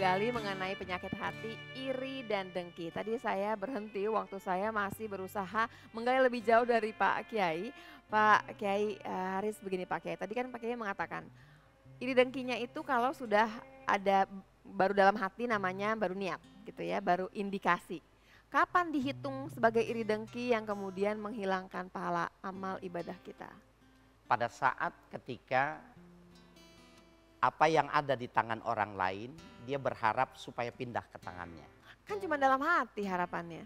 menggali mengenai penyakit hati, iri dan dengki. Tadi saya berhenti waktu saya masih berusaha menggali lebih jauh dari Pak Kiai. Pak Kiai Haris begini Pak Kiai, tadi kan Pak Kiai mengatakan iri dengkinya itu kalau sudah ada baru dalam hati namanya baru niat gitu ya, baru indikasi. Kapan dihitung sebagai iri dengki yang kemudian menghilangkan pahala amal ibadah kita? Pada saat ketika apa yang ada di tangan orang lain, dia berharap supaya pindah ke tangannya. Kan cuma dalam hati harapannya.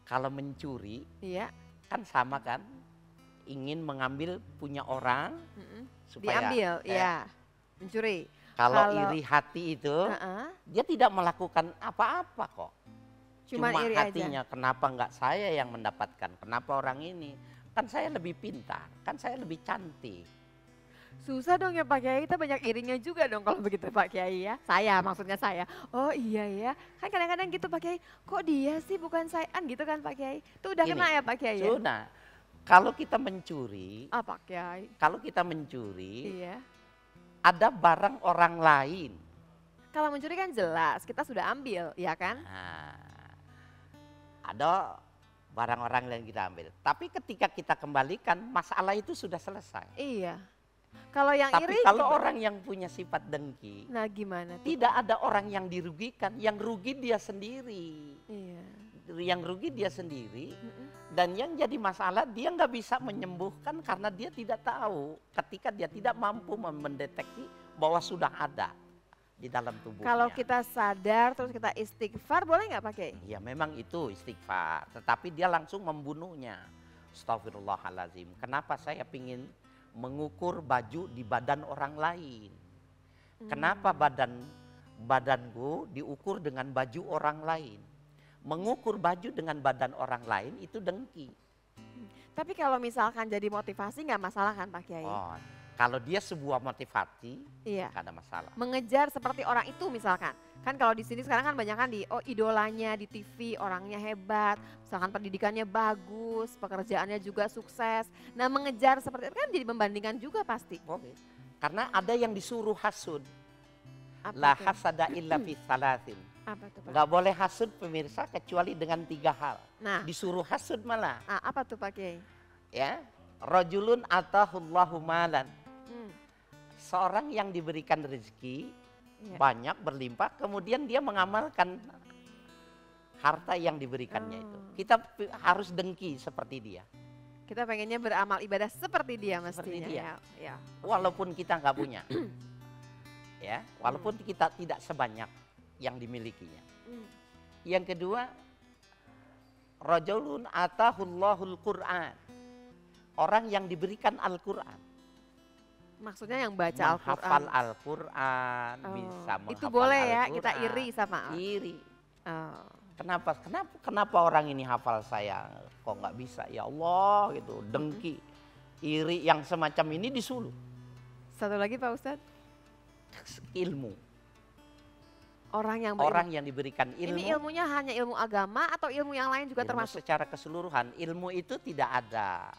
Kalau mencuri, Iya. kan sama kan? Ingin mengambil punya orang supaya Diambil, iya. Mencuri. Kalau iri hati itu, dia tidak melakukan apa-apa kok. Cuma iri hatinya, aja. kenapa enggak saya yang mendapatkan? Kenapa orang ini? Kan saya lebih pintar, kan saya lebih cantik. Susah dong ya Pak Kiai, kita banyak irinya juga dong kalau begitu Pak Kiai ya. Saya, maksudnya saya. Oh iya ya, kan kadang-kadang gitu Pak Kiai, kok dia sih bukan saya, kan gitu kan Pak Kiai. Itu udah kena ya Pak Kiai ya? Sudah, kalau kita mencuri, Pak Kiai? Kalau kita mencuri, iya, ada barang orang lain. Kalau mencuri kan jelas, kita sudah ambil, ya kan? Nah, ada barang orang lain kita ambil. Tapi ketika kita kembalikan, masalah itu sudah selesai. Iya. Kalau yang Tapi iri kalau gimana? orang yang punya sifat dengki, Nah gimana tuh? tidak ada orang yang dirugikan, yang rugi dia sendiri. Iya. Yang rugi dia sendiri, dan yang jadi masalah dia nggak bisa menyembuhkan karena dia tidak tahu ketika dia tidak mampu mendeteksi bahwa sudah ada di dalam tubuhnya. Kalau kita sadar terus kita istighfar boleh nggak Pak Kiai? Ya memang itu istighfar, tetapi dia langsung membunuhnya. Astagfirullahaladzim, kenapa saya ingin mengukur baju di badan orang lain? Kenapa badanku diukur dengan baju orang lain? Mengukur baju dengan badan orang lain itu dengki. Tapi kalau misalkan jadi motivasi nggak masalah kan Pak Kiai? Oh, kalau dia sebuah motivasi, Iya. nggak ada masalah. Mengejar seperti orang itu misalkan. Kan kalau di sini sekarang kan banyak kan idolanya di TV, orangnya hebat, misalkan pendidikannya bagus, pekerjaannya juga sukses. Nah mengejar seperti itu kan jadi membandingkan juga pasti. Oke. Karena ada yang disuruh hasud. Apa La tuh? hasada illa fi salasin. Apa tuh Pak? Nggak boleh hasud pemirsa kecuali dengan 3 hal. Nah, Disuruh hasud malah. apa tuh Pak Kiai? Ya, rajulun atahullahu malan. Hmm, Seorang yang diberikan rezeki iya. banyak berlimpah, kemudian dia mengamalkan harta yang diberikannya itu. Kita harus dengki seperti dia. Kita pengennya beramal ibadah seperti dia Seperti mestinya. dia. Ya. Walaupun kita nggak punya. Ya, walaupun kita tidak sebanyak yang dimilikinya. Yang kedua, rajulun atahullahul Qur'an. Orang yang diberikan Al-Qur'an. Maksudnya yang baca Menghafal Al-Quran. Al-Qur'an, bisa menghafal Itu boleh ya, Al-Qur'an. kita iri sama Iri. Oh. Kenapa orang ini hafal saya? Kok nggak bisa? Ya Allah gitu, dengki. Iri yang semacam ini disuruh. Satu lagi Pak Ustadz. Ilmu. Orang yang diberikan ilmu. Ini ilmunya hanya ilmu agama atau ilmu yang lain juga Ilmu termasuk? secara keseluruhan. Ilmu itu tidak ada.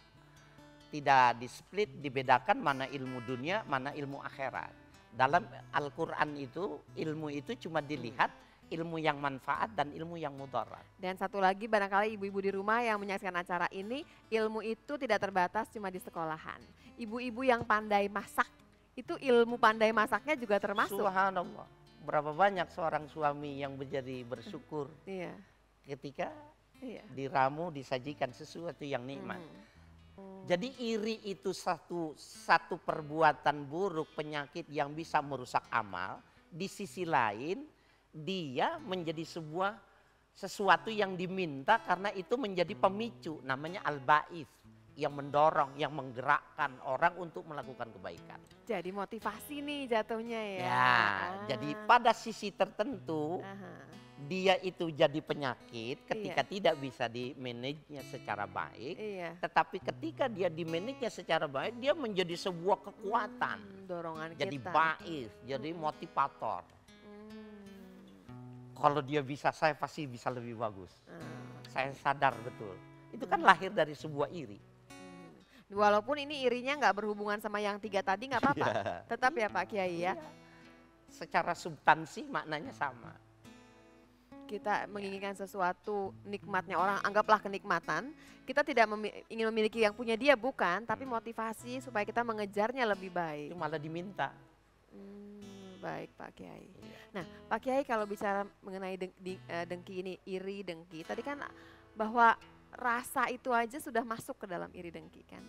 Tidak di-split, dibedakan mana ilmu dunia, mana ilmu akhirat. Dalam Al-Quran itu, ilmu itu cuma dilihat ilmu yang manfaat dan ilmu yang mudarat. Dan satu lagi barangkali ibu-ibu di rumah yang menyaksikan acara ini, ilmu itu tidak terbatas cuma di sekolahan. Ibu-ibu yang pandai masak, itu ilmu pandai masaknya juga termasuk. Subhanallah. Berapa banyak seorang suami yang menjadi bersyukur Iya. ketika Iya. diramu, disajikan sesuatu yang nikmat. Jadi iri itu satu perbuatan buruk, penyakit yang bisa merusak amal. Di sisi lain dia menjadi sesuatu yang diminta karena itu menjadi pemicu, namanya al-ba'is, yang mendorong, yang menggerakkan orang untuk melakukan kebaikan. Jadi motivasi nih jatuhnya ya. Ya, jadi pada sisi tertentu dia itu jadi penyakit ketika tidak bisa di-manage-nya secara baik. Iya. Tetapi ketika dia di-manage-nya secara baik, dia menjadi sebuah kekuatan. Dorongan Jadi kita. ba'is, jadi motivator. Kalau dia bisa, saya pasti bisa lebih bagus. Saya sadar betul. Itu kan lahir dari sebuah iri. Walaupun ini irinya nggak berhubungan sama yang 3 tadi nggak apa-apa. Tetap ya Pak Kiai ya. secara substansi maknanya sama. Kita menginginkan sesuatu, nikmatnya orang, anggaplah kenikmatan. Kita tidak ingin memiliki yang punya dia, bukan. Tapi motivasi supaya kita mengejarnya lebih baik. Itu malah diminta. Baik Pak Kiai. Iya. Nah Pak Kiai, kalau bicara mengenai dengki ini, iri, dengki. Tadi kan bahwa rasa itu aja sudah masuk ke dalam iri dengki kan.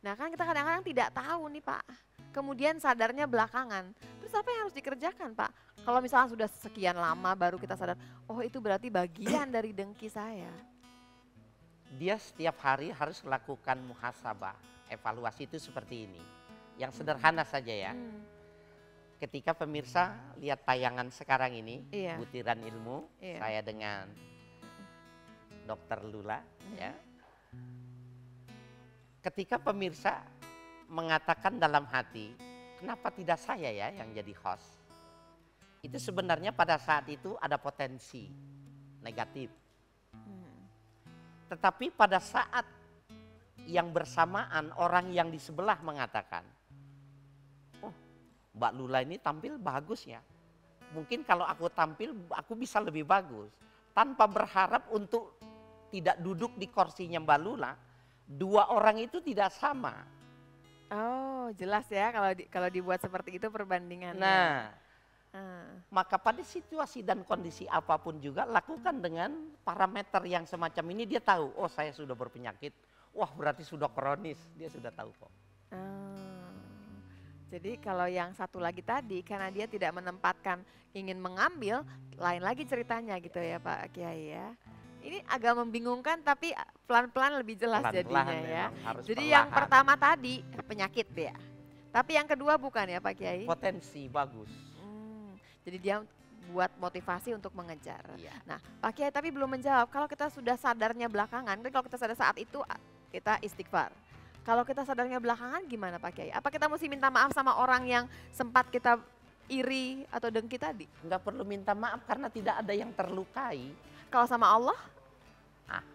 Nah kan kita kadang-kadang tidak tahu nih Pak. Kemudian sadarnya belakangan. Terus apa yang harus dikerjakan Pak? Kalau misalnya sudah sekian lama baru kita sadar, oh itu berarti bagian dari dengki saya. Dia setiap hari harus melakukan muhasabah. Evaluasi itu seperti ini. Yang sederhana saja ya. Ketika pemirsa lihat tayangan sekarang ini, Iya. Butiran Ilmu, Iya. saya dengan Dr. Lula, ya. Ketika pemirsa mengatakan dalam hati, kenapa tidak saya ya yang jadi host? Itu sebenarnya pada saat itu ada potensi negatif. Tetapi pada saat yang bersamaan orang yang di sebelah mengatakan, oh Mbak Lula ini tampil bagus ya. Mungkin kalau aku tampil aku bisa lebih bagus. Tanpa berharap untuk tidak duduk di kursinya Mbak Lula, dua orang itu tidak sama. Oh jelas ya kalau dibuat seperti itu perbandingannya. Nah, maka pada situasi dan kondisi apapun juga lakukan dengan parameter yang semacam ini. Dia tahu, oh saya sudah berpenyakit, wah berarti sudah kronis, dia sudah tahu kok. Jadi kalau yang satu lagi tadi karena dia tidak menempatkan ingin mengambil, lain lagi ceritanya gitu ya Pak Kiai ya. Ini agak membingungkan tapi pelan-pelan lebih jelas jadinya ya. Jadi yang pertama tadi penyakit ya. Tapi yang kedua bukan ya Pak Kiai? Potensi bagus. Jadi dia buat motivasi untuk mengejar. Iya. Nah Pak Kiai tapi belum menjawab, kalau kita sudah sadarnya belakangan, kalau kita sadar saat itu kita istighfar. Kalau kita sadarnya belakangan gimana Pak Kiai? Apa kita mesti minta maaf sama orang yang sempat kita iri atau dengki tadi? Enggak perlu minta maaf karena tidak ada yang terlukai. Kalau sama Allah?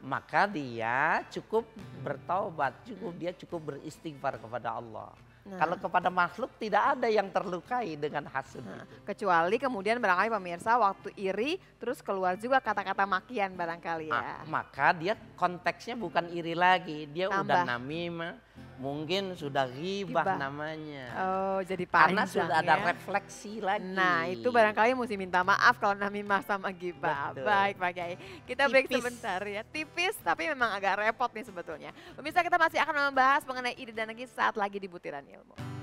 Maka dia cukup bertaubat, dia cukup beristighfar kepada Allah. Nah. Kalau kepada makhluk tidak ada yang terlukai dengan hasud itu. Kecuali kemudian barangkali pemirsa waktu iri terus keluar juga kata-kata makian barangkali ya. Maka dia konteksnya bukan iri lagi, dia udah namimah, mungkin sudah ghibah namanya. Oh jadi panjang. Karena sudah ada refleksi lagi. Nah itu barangkali mesti minta maaf kalau namimah sama ghibah. Baik Pak Kiai, kita break sebentar ya. Tipis tapi memang agak repot nih sebetulnya. Pemirsa kita masih akan membahas mengenai iri dan dengki saat lagi di Butiran Ilmu.